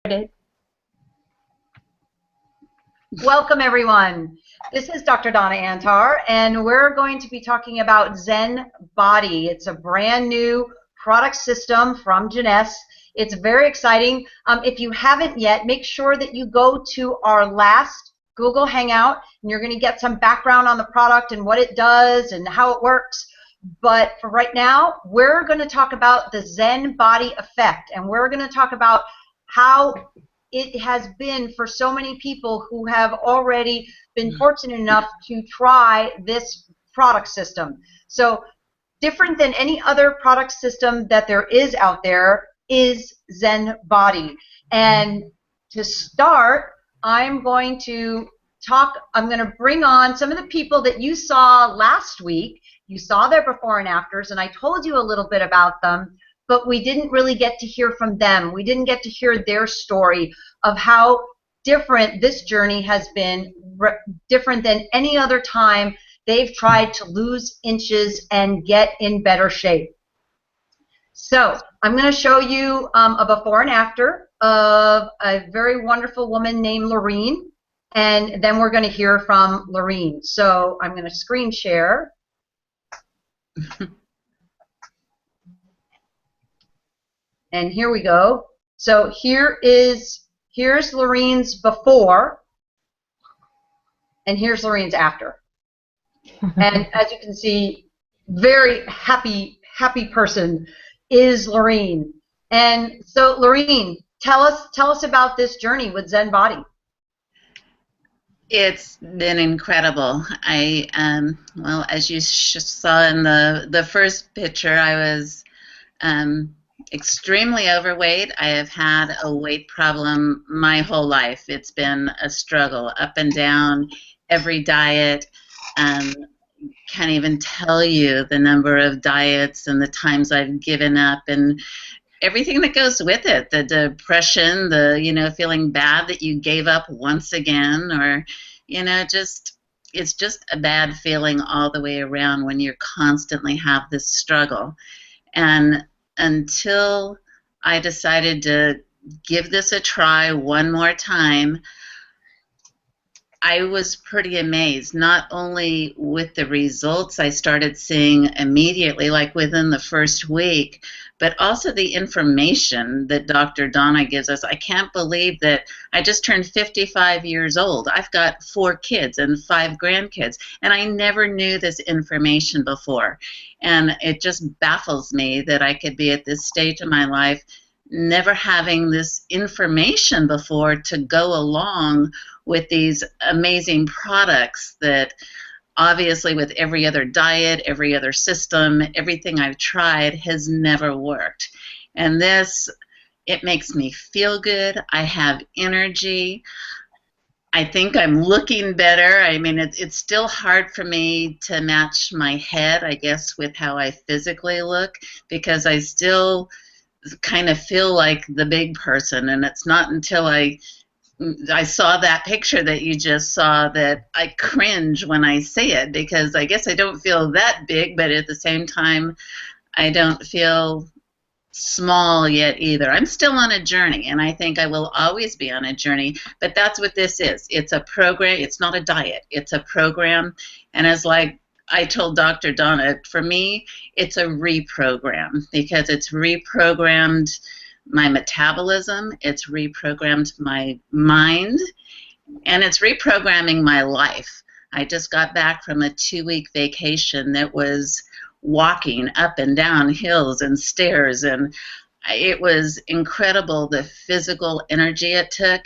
started. Welcome, everyone. This is Dr. Donna Antar, and we're going to be talking about Zen Bodi. It's a brand new product system from Jeunesse. It's very exciting. If you haven't yet, make sure that you go to our last Google Hangout, and you're going to get some background on the product and what it does and how it works. But for right now, we're going to talk about the Zen Bodi effect, and we're going to talk about how it has been for so many people who have already been fortunate enough to try this product system. So different than any other product system that there is out there is Zen Bodi. And to start, I'm going to bring on some of the people that you saw last week. You saw their before and afters, and I told you a little bit about them, but we didn't really get to hear from them. We didn't get to hear their story of how different this journey has been, different than any other time they've tried to lose inches and get in better shape. So I'm going to show you a before and after of a very wonderful woman named Lorene, and then we're going to hear from Lorene. So I'm going to screen share. And here we go. So here's Lorene's before, and here's Lorene's after. And as you can see, very happy person is Lorene. And so Lorene, tell us about this journey with Zen Bodi. It's been incredible. Well, as you saw in the first picture, I was extremely overweight. I have had a weight problem my whole life. It's been a struggle, up and down, every diet. Can't even tell you the number of diets and the times I've given up and everything that goes with it, the depression, the feeling bad that you gave up once again, or it's just a bad feeling all the way around when you constantly have this struggle. And until I decided to give this a try one more time, I was pretty amazed, not only with the results I started seeing immediately, like within the first week, but also the information that Dr. Donna gives us. I can't believe that I just turned 55 years old. I've got 4 kids and 5 grandkids, and I never knew this information before. And it just baffles me that I could be at this stage of my life never having this information before to go along with these amazing products that obviously with every other diet, every other system, everything I've tried has never worked. And this, it makes me feel good. I have energy. I think I'm looking better. I mean, it's still hard for me to match my head, I guess, with how I physically look, because I still kind of feel like the big person, and it's not until I saw that picture that you just saw that I cringe when I say it, because I guess I don't feel that big, but at the same time I don't feel small yet either. I'm still on a journey, and I think I will always be on a journey, but that's what this is. It's a program. It's not a diet. It's a program, and as like I told Dr. Donna, for me, it's a reprogram, because it's reprogrammed my metabolism, it's reprogrammed my mind, and it's reprogramming my life. I just got back from a 2-week vacation that was walking up and down hills and stairs, and it was incredible, the physical energy it took,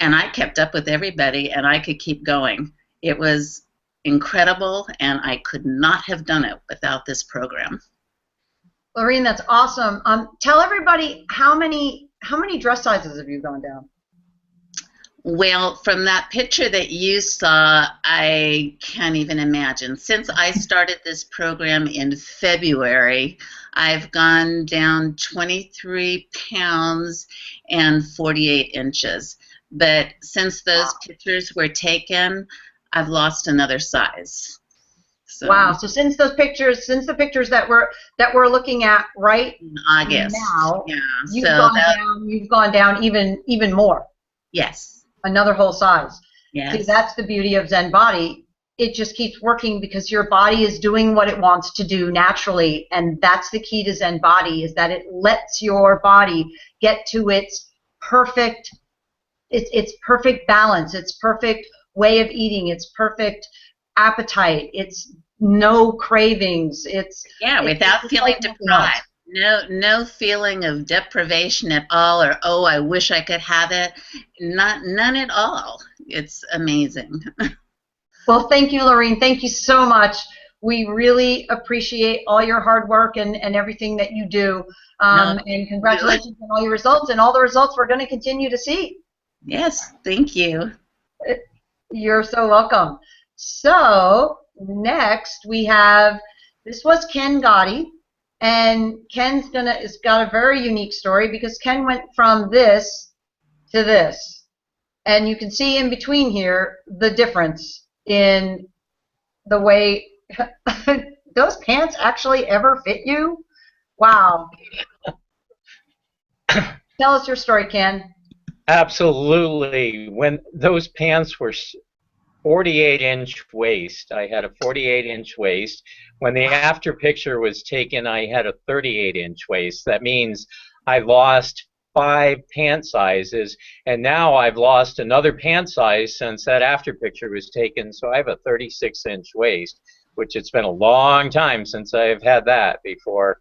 and I kept up with everybody, and I could keep going. It was incredible, and I could not have done it without this program. Lorene, that's awesome. Tell everybody how many dress sizes have you gone down? Well, from that picture that you saw, I can't even imagine. Since I started this program in February, I've gone down 23 pounds and 48 inches. But since those pictures were taken, I've lost another size. So wow. So since the pictures that we're looking at right in August. now, Yeah. you've gone down even more. Yes. Another whole size. Yes. See, that's the beauty of Zen Body. It just keeps working because your body is doing what it wants to do naturally, and that's the key to Zen Body, is that it lets your body get to its perfect balance, its perfect way of eating, its perfect appetite, its no cravings, without feeling like deprived. No feeling of deprivation at all, or oh, I wish I could have it. None at all. It's amazing. Well, thank you, Lorene. Thank you so much. We really appreciate all your hard work and everything that you do. And congratulations on all your results and all the results we're going to continue to see. Yes, thank you. You're so welcome. So next we have, this was Ken Gotti, and Ken's got a very unique story because Ken went from this to this, and you can see in between here the difference in the way those pants actually ever fit you. Wow. Tell us your story, Ken. Absolutely. When those pants were 48-inch waist, I had a 48-inch waist. When the after picture was taken, I had a 38-inch waist. That means I lost 5 pant sizes, and now I've lost another pant size since that after picture was taken, so I have a 36-inch waist, which it's been a long time since I've had that before.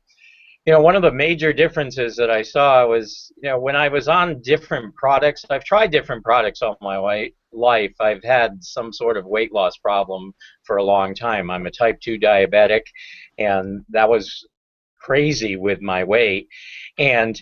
You know, one of the major differences that I saw was, you know, when I was on different products, I've tried different products all my life. I've had some sort of weight loss problem for a long time. I'm a type 2 diabetic, and that was crazy with my weight. And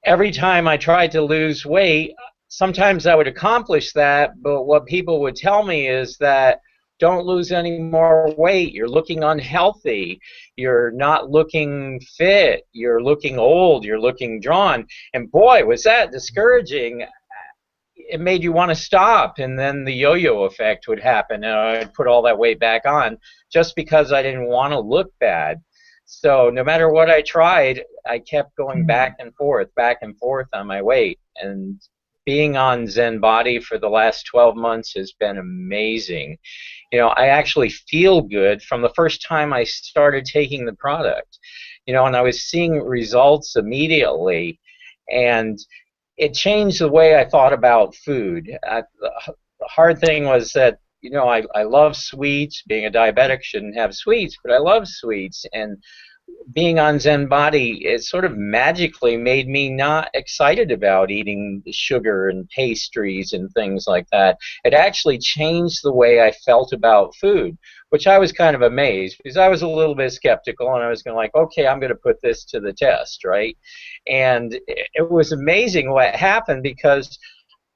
every time I tried to lose weight, sometimes I would accomplish that, but what people would tell me is that don't lose any more weight. You're looking unhealthy. You're not looking fit. You're looking old. You're looking drawn. And boy, was that discouraging. It made you want to stop, and then the yo-yo effect would happen, and I'd put all that weight back on just because I didn't want to look bad. So no matter what I tried, I kept going back and forth on my weight. And being on Zen Bodi for the last 12 months has been amazing. You know, I actually feel good from the first time I started taking the product. You know, and I was seeing results immediately, and it changed the way I thought about food. The hard thing was that, you know, I love sweets. Being a diabetic, shouldn't have sweets, but I love sweets. And being on Zen Bodi, it sort of magically made me not excited about eating sugar and pastries and things like that. It actually changed the way I felt about food, which I was kind of amazed, because I was a little bit skeptical, and I was going to like, okay, I'm going to put this to the test, right? And it was amazing what happened, because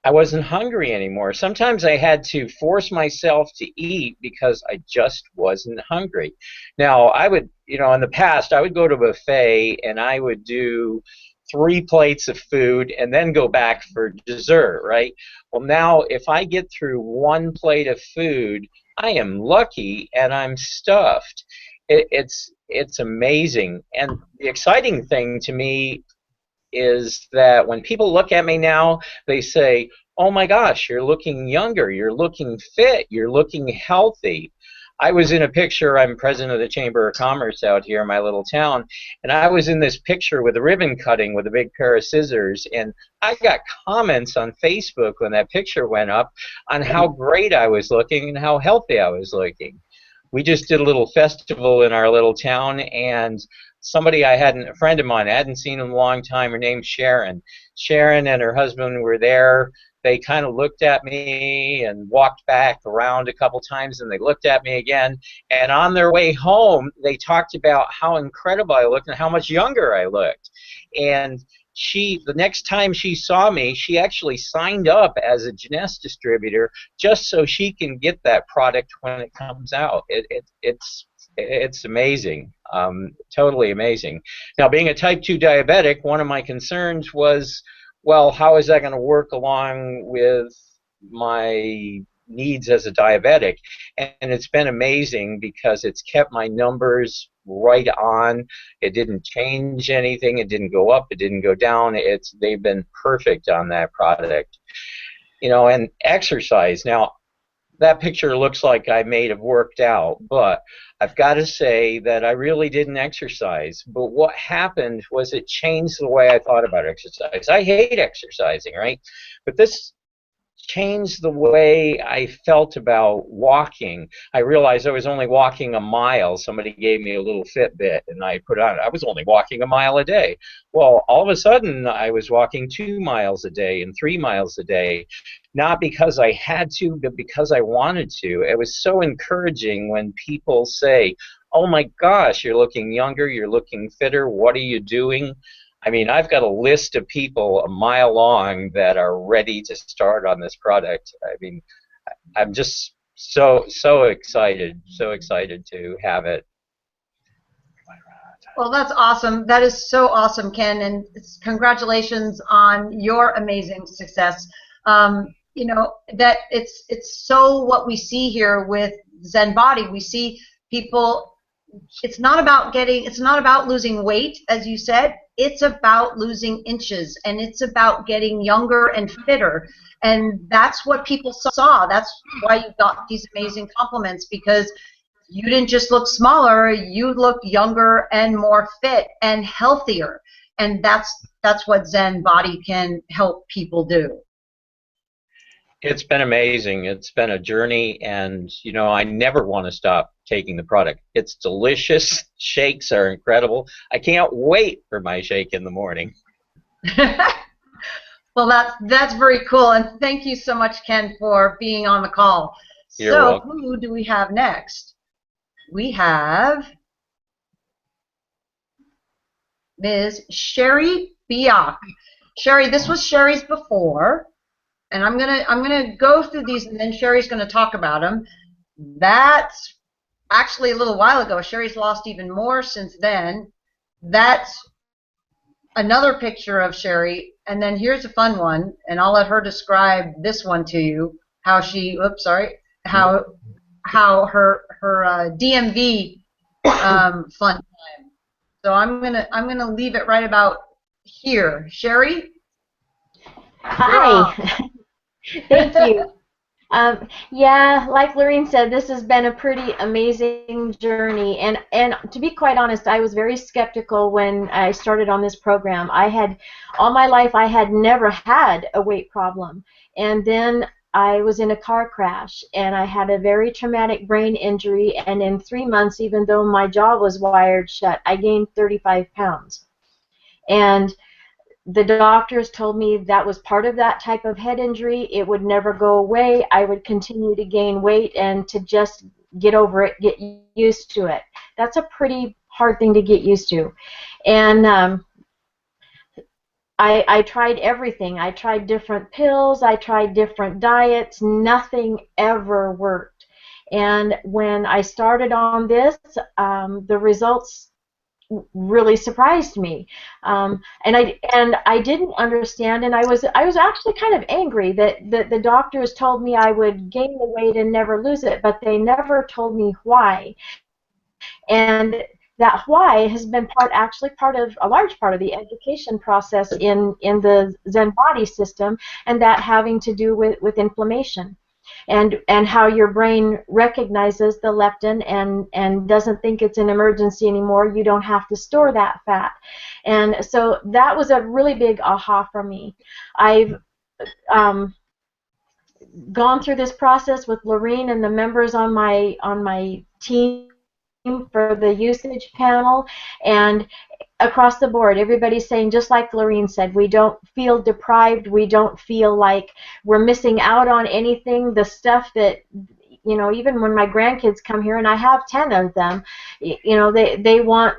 I wasn't hungry anymore. Sometimes I had to force myself to eat because I just wasn't hungry. Now, I would, you know, in the past, I would go to a buffet and I would do 3 plates of food and then go back for dessert, right? Well, now, if I get through 1 plate of food, I am lucky and I'm stuffed. It's amazing. And the exciting thing to me is that when people look at me now, they say, oh my gosh, you're looking younger, you're looking fit, you're looking healthy. I was in a picture, I'm president of the Chamber of Commerce out here in my little town, and I was in this picture with a ribbon cutting with a big pair of scissors, and I got comments on Facebook when that picture went up on how great I was looking and how healthy I was looking. We just did a little festival in our little town, and somebody a friend of mine, I hadn't seen in a long time, her name's Sharon. Sharon and her husband were there. They kind of looked at me and walked back around a couple times, and they looked at me again. And on their way home, they talked about how incredible I looked and how much younger I looked. And the next time she saw me, she actually signed up as a Jeunesse distributor just so she can get that product when it comes out. It's amazing, totally amazing. Now, being a type 2 diabetic, one of my concerns was, well, how is that going to work along with my needs as a diabetic. And it's been amazing because it's kept my numbers right on. It didn't change anything. It didn't go up. It didn't go down. They've been perfect on that product. You know, and exercise. Now, that picture looks like I may have worked out, but I've got to say that I really didn't exercise. But what happened was it changed the way I thought about exercise. I hate exercising, right? But this changed the way I felt about walking. I realized I was only walking a mile. Somebody gave me a little Fitbit, and I put on, I was only walking a mile a day. Well, all of a sudden, I was walking 2 miles a day and 3 miles a day, not because I had to, but because I wanted to. It was so encouraging when people say, oh my gosh, you're looking younger, you're looking fitter, what are you doing? I mean, I've got a list of people a mile long that are ready to start on this product. I mean, I'm just so excited to have it. Well, that's awesome. That is so awesome, Ken, and congratulations on your amazing success. You know, that it's so what we see here with Zen Body. We see people. It's not about losing weight, as you said. It's about losing inches, and it's about getting younger and fitter. And that's what people saw. That's why you got these amazing compliments, because you didn't just look smaller, you looked younger and more fit and healthier. And that's what Zen Body can help people do. It's been amazing. It's been a journey, and you know, I never want to stop taking the product. It's delicious. Shakes are incredible. I can't wait for my shake in the morning. Well, that's very cool, and thank you so much, Ken, for being on the call. You're so welcome. Who do we have next? We have Ms. Sherry Biak. Sherry, this was Sherry's before. And I'm gonna go through these, and then Sherry's gonna talk about them. That's actually a little while ago. Sherry's lost even more since then. That's another picture of Sherry, and then here's a fun one, and I'll let her describe this one to you. How she, how her DMV fun time. So I'm gonna leave it right about here. Sherry. Hi. Thank you. Yeah, like Lorene said, this has been a pretty amazing journey, and to be quite honest, I was very skeptical when I started on this program. All my life I had never had a weight problem, and then I was in a car crash, and I had a very traumatic brain injury, and in 3 months, even though my jaw was wired shut, I gained 35 pounds. And the doctors told me that was part of that type of head injury. It would never go away. I would continue to gain weight and to just get over it, get used to it. That's a pretty hard thing to get used to. And I tried everything. I tried different pills. I tried different diets. Nothing ever worked. And when I started on this, the results really surprised me, and I didn't understand, and I was actually kind of angry that the doctors told me I would gain the weight and never lose it, but they never told me why. And that why has been a large part of the education process in the Zen Body system, and that having to do with inflammation. And how your brain recognizes the leptin and doesn't think it's an emergency anymore. You don't have to store that fat. And so that was a really big aha for me. I've gone through this process with Lorene and the members on my team for the usage panel, and across the board, everybody's saying, just like Lorene said, we don't feel deprived, we don't feel like we're missing out on anything. The stuff that, you know, even when my grandkids come here, and I have 10 of them, you know, they want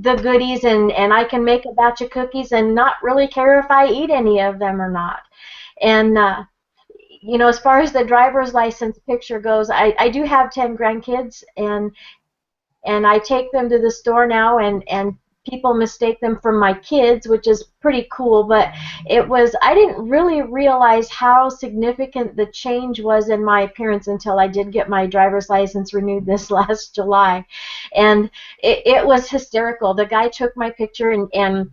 the goodies, and I can make a batch of cookies and not really care if I eat any of them or not. And you know, as far as the driver's license picture goes, I do have 10 grandkids, and I take them to the store now, and people mistake them for my kids, which is pretty cool, but I didn't really realize how significant the change was in my appearance until I did get my driver's license renewed this last July. And it was hysterical. The guy took my picture and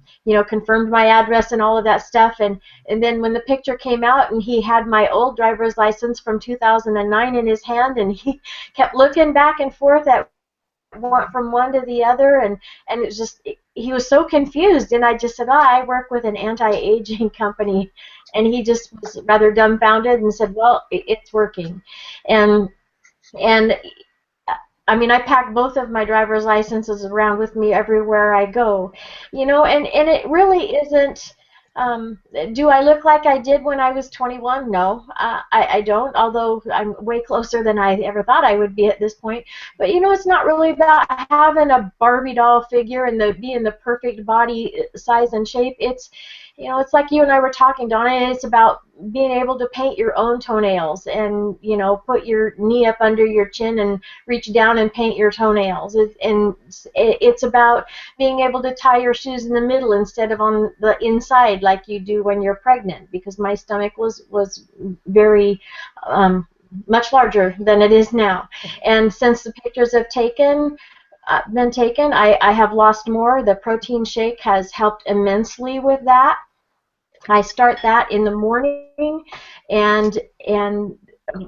confirmed my address and all of that stuff, and then when the picture came out and he had my old driver's license from 2009 in his hand, and he kept looking back and forth from one to the other, and it was just, he was so confused, and I just said, I work with an anti-aging company, and he just was rather dumbfounded and said, well, it's working. And I mean, I pack both of my driver's licenses around with me everywhere I go, and it really isn't. Do I look like I did when I was 21? No, I don't, although I'm way closer than I ever thought I would be at this point. But it's not really about having a Barbie doll figure and being the perfect body size and shape. It's like you and I were talking, Donna, and it's about being able to paint your own toenails and, put your knee up under your chin and reach down and paint your toenails. It's about being able to tie your shoes in the middle instead of on the inside like you do when you're pregnant, because my stomach was very much larger than it is now. And since the pictures have been taken, I have lost more. The protein shake has helped immensely with that. I start that in the morning, and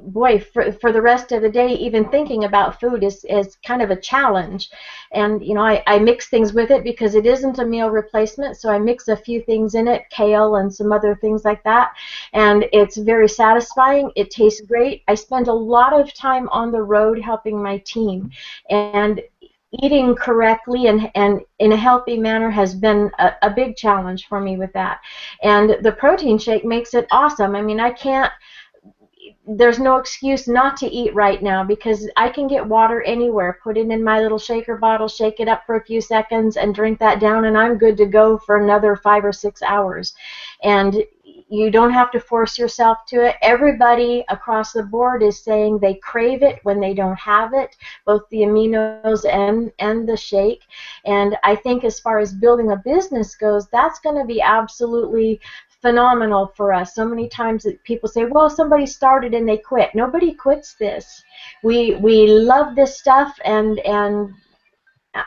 boy, for the rest of the day, even thinking about food is kind of a challenge. And I mix things with it because it isn't a meal replacement, so I mix a few things in it, kale and some other things like that, and it's very satisfying. It tastes great. I spend a lot of time on the road helping my team, and eating correctly and in a healthy manner has been a big challenge for me with that. And the protein shake makes it awesome. I mean, there's no excuse not to eat right now, because I can get water anywhere, put it in my little shaker bottle, shake it up for a few seconds, and drink that down, and I'm good to go for another 5 or 6 hours. And you don't have to force yourself to it. Everybody across the board is saying they crave it when they don't have it, both the aminos and the shake. And I think as far as building a business goes, that's going to be absolutely phenomenal for us. So many times that people say, well, somebody started and they quit. Nobody quits this. We love this stuff, and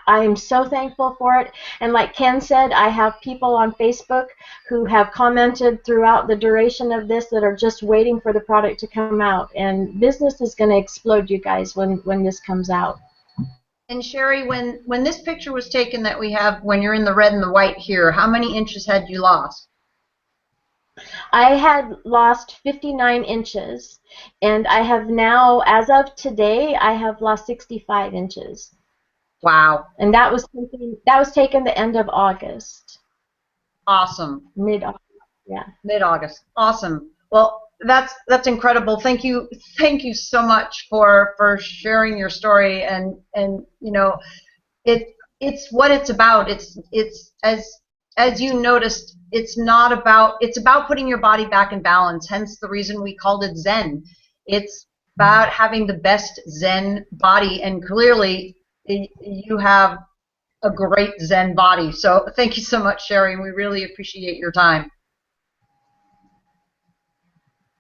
I am so thankful for it. And like Ken said, I have people on Facebook who have commented throughout the duration of this that are just waiting for the product to come out. And business is going to explode, you guys, when this comes out. And Sherry, when this picture was taken that we have, when you're in the red and the white here, how many inches had you lost? I had lost 59 inches, and I have now, as of today, I have lost 65 inches. Wow. And that was taken the end of August. Awesome. Mid-August, yeah. Mid-August. Awesome. Well, that's incredible. Thank you so much for sharing your story, and it's what it's about. It's as you noticed, it's about putting your body back in balance, hence the reason we called it Zen. It's about having the best Zen body, and clearly you have a great Zen body. So thank you so much, Sherry. We really appreciate your time.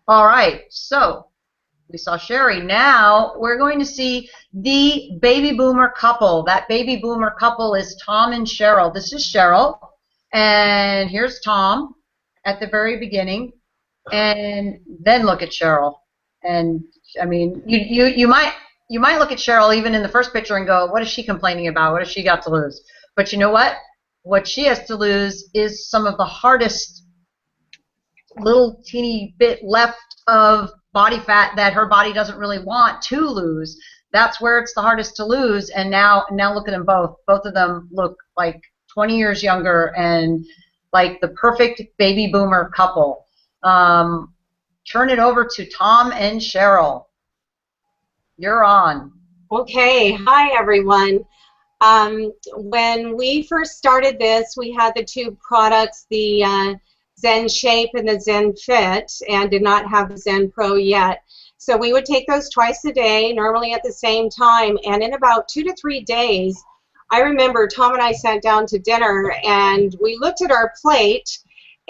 All right, so we saw Sherry. Now we're going to see the baby boomer couple. That baby boomer couple is Tom and Cheryl. This is Cheryl, and here's Tom at the very beginning, and then look at Cheryl. And I mean, you might look at Cheryl even in the first picture and go, what is she complaining about? What has she got to lose? But you know what? What she has to lose is some of the hardest little teeny bit left of body fat that her body doesn't really want to lose. That's where it's the hardest to lose. And now look at them both. Both of them look like 20 years younger and like the perfect baby boomer couple. Turn it over to Tom and Cheryl. You're on. Okay. Hi, everyone. When we first started this, we had the two products, the Zen Shape and the Zen Fit, and did not have the Zen Pro yet. So we would take those twice a day, normally at the same time, and in about 2 to 3 days, I remember Tom and I sat down to dinner, and we looked at our plate,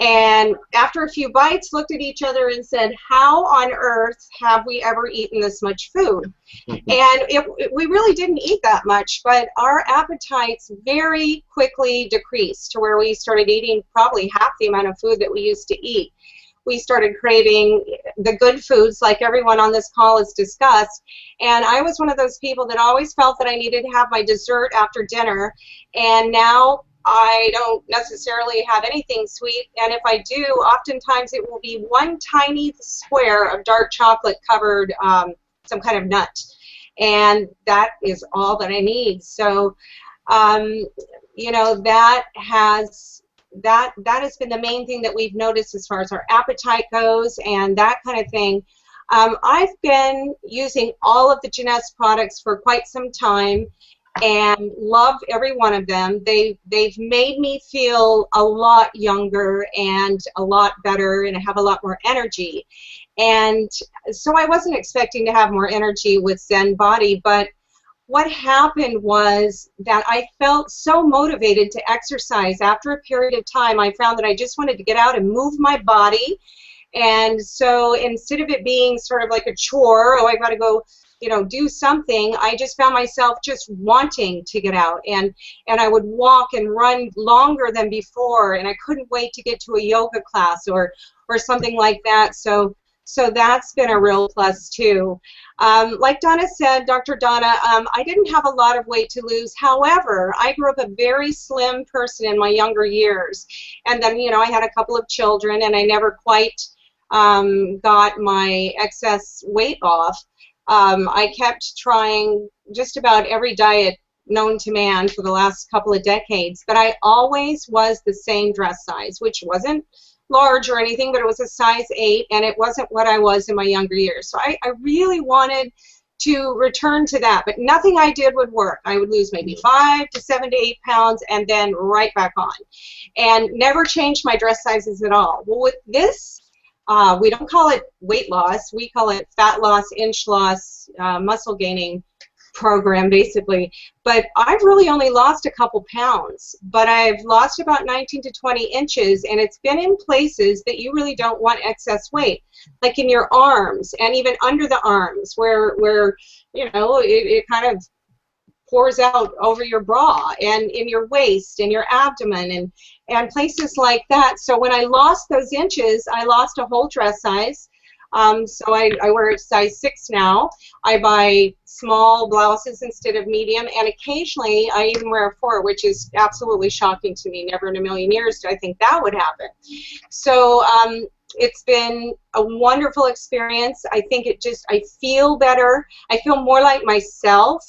and after a few bites looked at each other and said, how on earth have we ever eaten this much food? And we really didn't eat that much, but our appetites very quickly decreased to where we started eating probably half the amount of food that we used to eat. We started craving the good foods like everyone on this call has discussed, and I was one of those people that always felt that I needed to have my dessert after dinner, and now I don't necessarily have anything sweet, and if I do, oftentimes it will be one tiny square of dark chocolate covered some kind of nut, and that is all that I need. So you know, that has been the main thing that we've noticed as far as our appetite goes and that kind of thing. I've been using all of the Jeunesse products for quite some time and love every one of them. They've made me feel a lot younger and a lot better, and I have a lot more energy. And so I wasn't expecting to have more energy with Zen Bodi, but what happened was that I felt so motivated to exercise. After a period of time, I found that I just wanted to get out and move my body. And so instead of it being sort of like a chore, oh, I got to go, you know, do something, I just found myself just wanting to get out. And I would walk and run longer than before, and I couldn't wait to get to a yoga class or something like that. So that's been a real plus too. Like Donna said, Dr. Donna, I didn't have a lot of weight to lose. However, I grew up a very slim person in my younger years. And then, you know, I had a couple of children, and I never quite got my excess weight off. I kept trying just about every diet known to man for the last couple of decades, but I always was the same dress size, which wasn't large or anything, but it was a size 8, and it wasn't what I was in my younger years. So I really wanted to return to that, but nothing I did would work. I would lose maybe 5 to 7 to 8 pounds and then right back on, and never changed my dress sizes at all. Well, with this, we don't call it weight loss, we call it fat loss, inch loss, muscle gaining program basically, but I've really only lost a couple pounds, but I've lost about 19 to 20 inches, and it's been in places that you really don't want excess weight, like in your arms and even under the arms where you know, it kind of pours out over your bra, and in your waist and your abdomen and places like that. So when I lost those inches, I lost a whole dress size. So I wear a size 6 now. I buy small blouses instead of medium, and occasionally I even wear a 4, which is absolutely shocking to me. Never in a million years did I think that would happen. So it's been a wonderful experience. I think I feel better. I feel more like myself.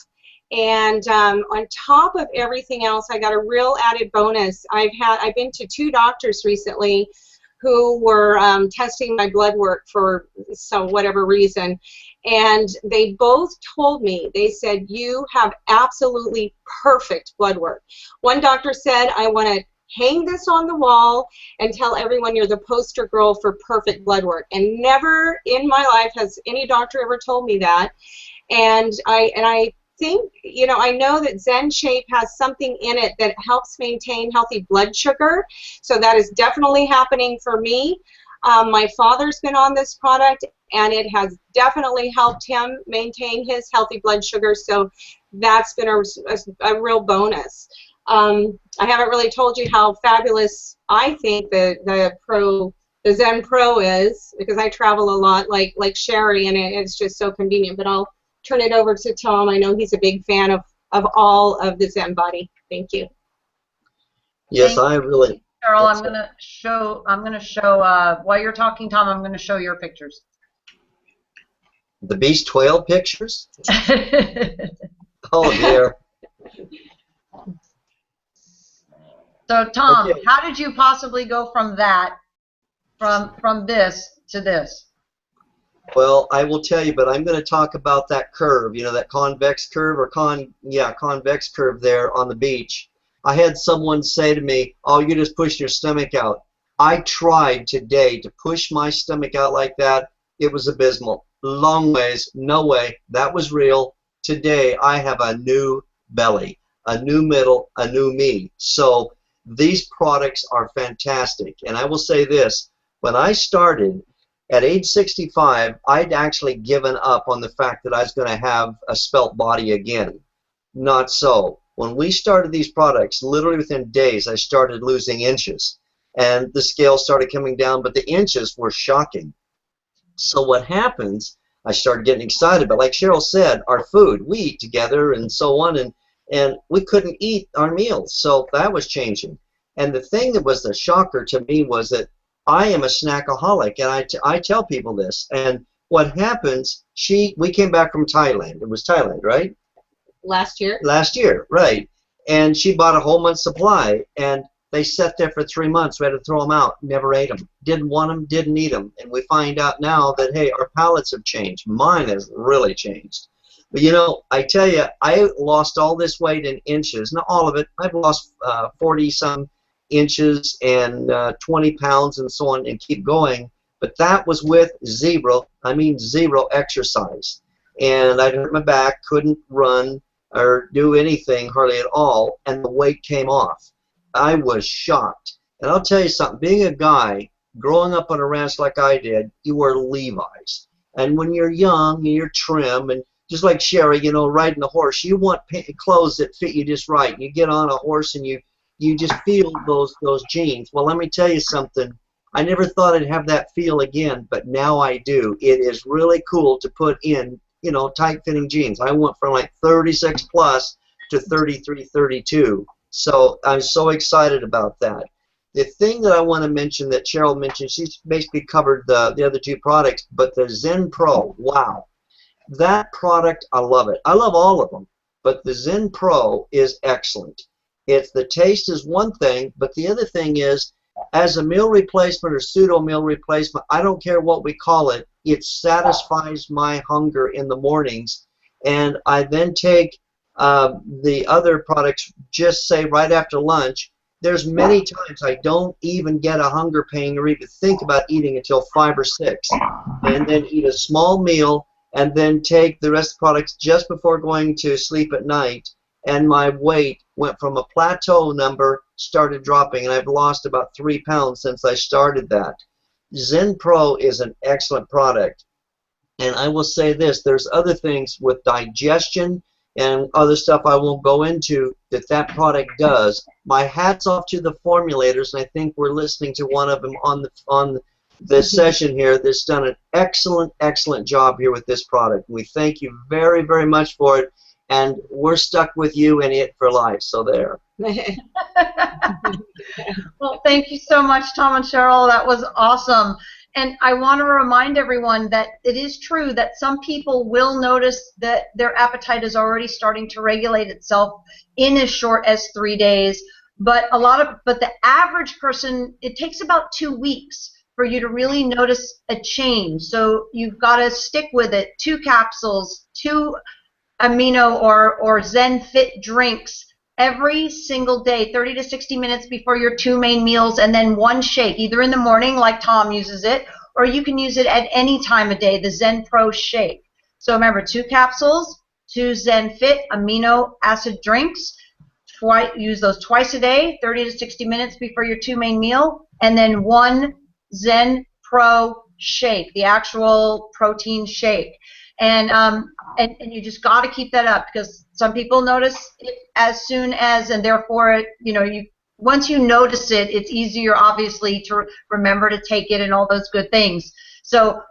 And on top of everything else, I got a real added bonus. I've been to 2 doctors recently who were testing my blood work for whatever reason, and they both told me, they said, you have absolutely perfect blood work. One doctor said, I want to hang this on the wall and tell everyone you're the poster girl for perfect blood work. And never in my life has any doctor ever told me that. And I think, you know, I know that Zen Shape has something in it that helps maintain healthy blood sugar, so that is definitely happening for me. My father's been on this product, and it has definitely helped him maintain his healthy blood sugar, so that's been a real bonus. I haven't really told you how fabulous I think the Zen Pro is, because I travel a lot like Sherry, and it's just so convenient. But I'll turn it over to Tom. I know he's a big fan of all of the Zen Bodi. Thank you. Yes, I really. Cheryl, I'm gonna show while you're talking, Tom. I'm gonna show your pictures. The beast whale pictures? Oh dear. So Tom, Okay. how did you possibly go from that, from this to this? Well, I will tell you, but I'm going to talk about that curve, you know, that convex curve or convex curve there on the beach. I had someone say to me, oh, you just push your stomach out. I tried today to push my stomach out like that. It was abysmal. Long ways, no way. That was real. Today, I have a new belly. a new middle, a new me. So these products are fantastic. And I will say this, when I started at age 65, I'd actually given up on the fact that I was going to have a spelt body again. Not so. When we started these products, literally within days, I started losing inches. And the scale started coming down, but the inches were shocking. So what happens, I started getting excited. But like Cheryl said, our food, we eat together and so on, and we couldn't eat our meals. So that was changing. And the thing that was the shocker to me was that I am a snackaholic, and I tell people this. And what happens, we came back from Thailand. It was Thailand, right? Last year? Last year, right. And she bought a whole month's supply, and they sat there for 3 months. We had to throw them out. Never ate them. Didn't want them, didn't eat them. And we find out now that, hey, our palates have changed. Mine has really changed. But, you know, I tell you, I lost all this weight in inches. Not all of it. I've lost 40-some inches and 20 pounds and so on, and keep going. But that was with zero exercise. And I'd hurt my back, couldn't run or do anything hardly at all, and the weight came off. I was shocked. And I'll tell you something, being a guy, growing up on a ranch like I did, you wear Levi's. And when you're young and you're trim, and just like Sherry, you know, riding a horse, you want clothes that fit you just right. You get on a horse and you just feel those jeans. Well, let me tell you something. I never thought I'd have that feel again, but now I do. It is really cool to put in, you know, tight-fitting jeans. I went from like 36 plus to 33, 32. So I'm so excited about that. The thing that I want to mention that Cheryl mentioned, she's basically covered the other two products, but the Zen Pro, wow. That product, I love it. I love all of them, but the Zen Pro is excellent. The taste is one thing, but the other thing is, as a meal replacement or pseudo meal replacement, I don't care what we call it, it satisfies my hunger in the mornings. And I then take the other products, just say right after lunch. There's many times I don't even get a hunger pain or even think about eating until 5 or 6, and then eat a small meal and then take the rest of the products just before going to sleep at night. And my weight went from a plateau number, started dropping, and I've lost about 3 pounds since I started that. Zen Pro is an excellent product. And I will say this, there's other things with digestion and other stuff I won't go into that product does. My hat's off to the formulators, and I think we're listening to one of them on the session here that's done an excellent, excellent job here with this product. We thank you very, very much for it. And we're stuck with you and it for life, so there. Well, thank you so much, Tom and Cheryl. That was awesome. And I want to remind everyone that it is true that some people will notice that their appetite is already starting to regulate itself in as short as 3 days. But the average person, it takes about 2 weeks for you to really notice a change. So you've got to stick with it. 2 capsules, 2 amino or Zen Fit drinks every single day, 30 to 60 minutes before your 2 main meals, and then 1 shake, either in the morning like Tom uses it, or you can use it at any time of day, the Zen Pro shake. So remember, 2 capsules, 2 Zen Fit amino acid drinks, use those twice a day, 30 to 60 minutes before your 2 main meal, and then 1 Zen Pro shake, the actual protein shake. And you just got to keep that up, because some people notice it as soon as, and therefore, once you notice it, it's easier, obviously, to remember to take it and all those good things. So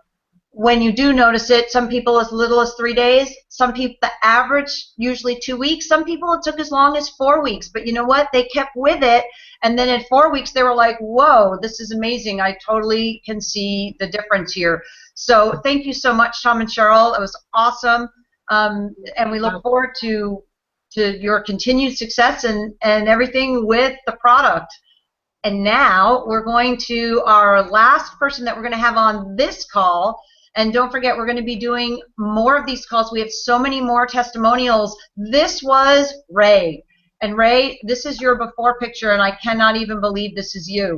when you do notice it, some people as little as 3 days, some people, the average, usually 2 weeks. Some people it took as long as 4 weeks, but you know what? They kept with it, and then in 4 weeks they were like, whoa, this is amazing. I totally can see the difference here. So thank you so much, Tom and Cheryl. It was awesome, and we look forward to your continued success and everything with the product. And now we're going to our last person that we're going to have on this call. And don't forget, we're going to be doing more of these calls. We have so many more testimonials. This was Ray. And Ray, this is your before picture, and I cannot even believe this is you.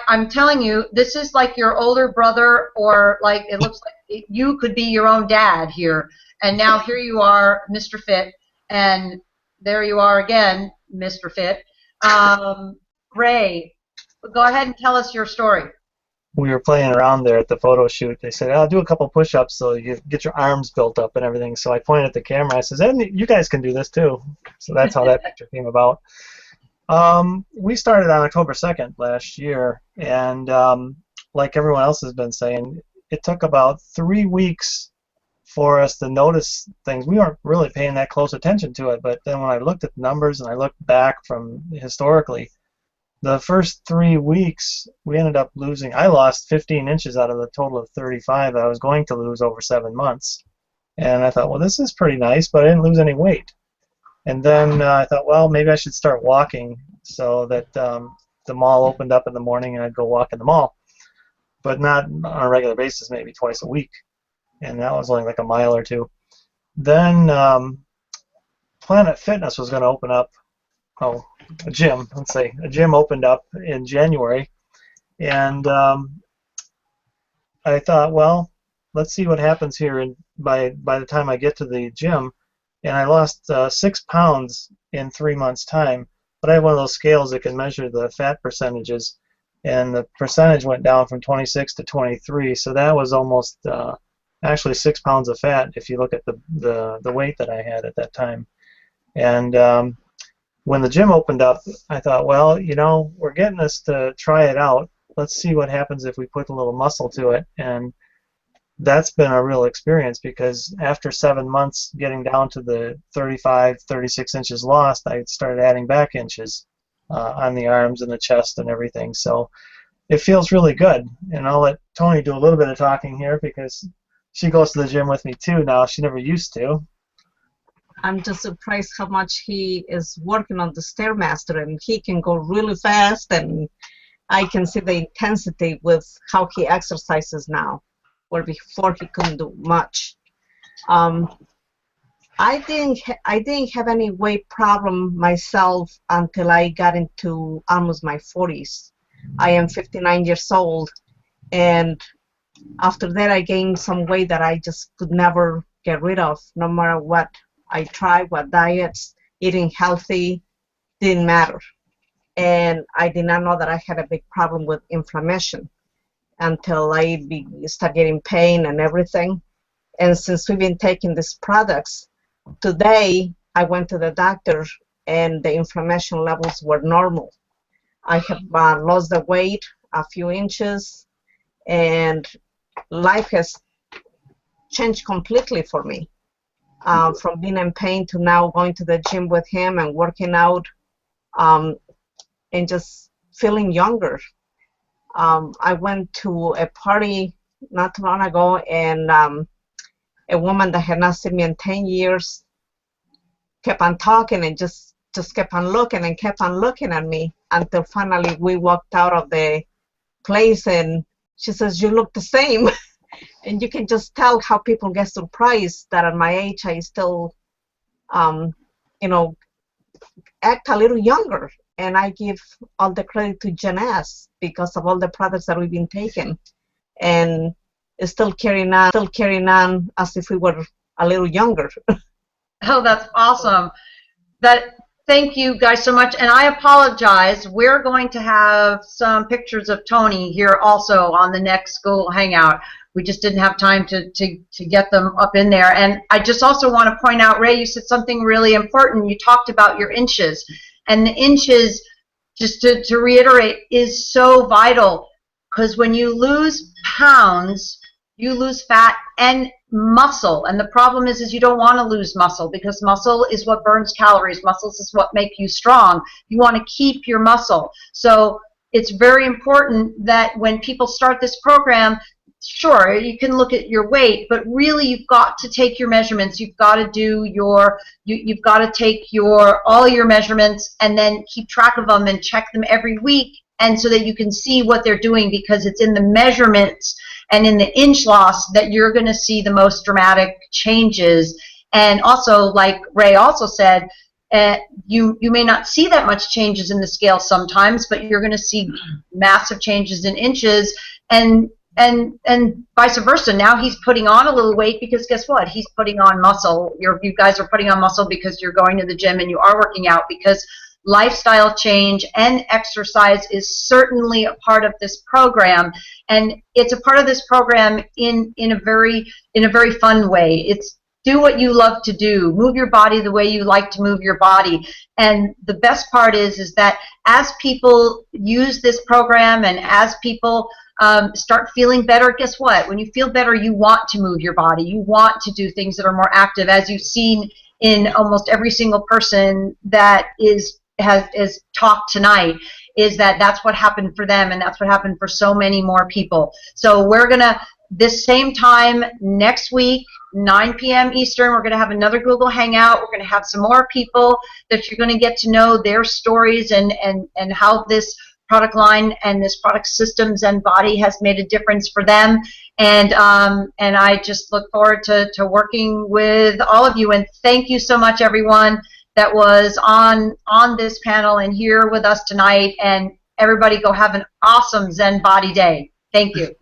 I'm telling you, this is like your older brother, or like it looks like you could be your own dad here. And now here you are, Mr. Fit, and there you are again, Mr. Fit. Ray, go ahead and tell us your story. We were playing around there at the photo shoot. They said, "I'll do a couple push-ups so you get your arms built up and everything." So I pointed at the camera. I says, "And you guys can do this too." So that's how that picture came about. We started on October 2nd last year, and like everyone else has been saying, it took about 3 weeks for us to notice things. We weren't really paying that close attention to it, but then when I looked at the numbers and I looked back from historically, the first 3 weeks we ended up losing. I lost 15 inches out of the total of 35 that I was going to lose over 7 months. And I thought, well, this is pretty nice, but I didn't lose any weight. And then I thought, well, maybe I should start walking, so that the mall opened up in the morning and I'd go walk in the mall, but not on a regular basis, maybe twice a week. And that was only like a mile or two. Then Planet Fitness was going to open up. Oh, a gym. Let's say a gym opened up in January, and I thought, well, let's see what happens here. And by the time I get to the gym, and I lost 6 pounds in 3 months' time. But I have one of those scales that can measure the fat percentages, and the percentage went down from 26 to 23. So that was almost actually 6 pounds of fat if you look at the weight that I had at that time. And when the gym opened up, I thought, well, you know, we're getting us to try it out. Let's see what happens if we put a little muscle to it. And that's been a real experience, because after 7 months getting down to the 35, 36 inches lost, I started adding back inches on the arms and the chest and everything. So it feels really good. And I'll let Tony do a little bit of talking here, because she goes to the gym with me too now. She never used to. I'm just surprised how much he is working on the Stairmaster, and he can go really fast, and I can see the intensity with how he exercises now, where before he couldn't do much. I didn't have any weight problem myself until I got into almost my 40s. I am 59 years old, and after that I gained some weight that I just could never get rid of, no matter what I tried, what diets, eating healthy, didn't matter. And I did not know that I had a big problem with inflammation until I started getting pain and everything. And since we've been taking these products, today I went to the doctor and the inflammation levels were normal. I have lost the weight a few inches, and life has changed completely for me. From being in pain to now going to the gym with him and working out, and just feeling younger. I went to a party not too long ago, and a woman that had not seen me in 10 years kept on talking and just kept on looking and kept on looking at me until finally we walked out of the place, and she says, "You look the same." And you can just tell how people get surprised that at my age I still, you know, act a little younger. And I give all the credit to Jeunesse because of all the products that we've been taking, and it's still carrying on as if we were a little younger. Oh, that's awesome. Thank you guys so much. And I apologize. We're going to have some pictures of Tony here also on the next school hangout. We just didn't have time to get them up in there. And I just also want to point out, Ray, you said something really important. You talked about your inches. And the inches, just to reiterate, is so vital, because when you lose pounds, you lose fat and muscle. And the problem is you don't want to lose muscle, because muscle is what burns calories. Muscles is what make you strong. You want to keep your muscle. So it's very important that when people start this program, sure, you can look at your weight, but really you've got to take your measurements. You've got to do you've got to take all your measurements and then keep track of them and check them every week, and so that you can see what they're doing, because it's in the measurements and in the inch loss that you're going to see the most dramatic changes. And also, like Ray also said, you may not see that much changes in the scale sometimes, but you're going to see massive changes in inches. And and vice versa. Now he's putting on a little weight because guess what? He's putting on muscle. You guys are putting on muscle because you're going to the gym and you are working out, because lifestyle change and exercise is certainly a part of this program, and it's a part of this program in a very fun way. It's do what you love to do, move your body the way you like to move your body. And the best part is that as people use this program and as people start feeling better, guess what? When you feel better, you want to move your body. You want to do things that are more active, as you've seen in almost every single person that has talked tonight, is that's what happened for them, and that's what happened for so many more people. So we're going to, this same time next week, 9 p.m. Eastern, we're going to have another Google Hangout. We're going to have some more people that you're going to get to know their stories and how this product line and this product system, Zen Bodi, has made a difference for them. And I just look forward to working with all of you. And thank you so much, everyone that was on this panel and here with us tonight. And everybody go have an awesome Zen Bodi day. Thank you.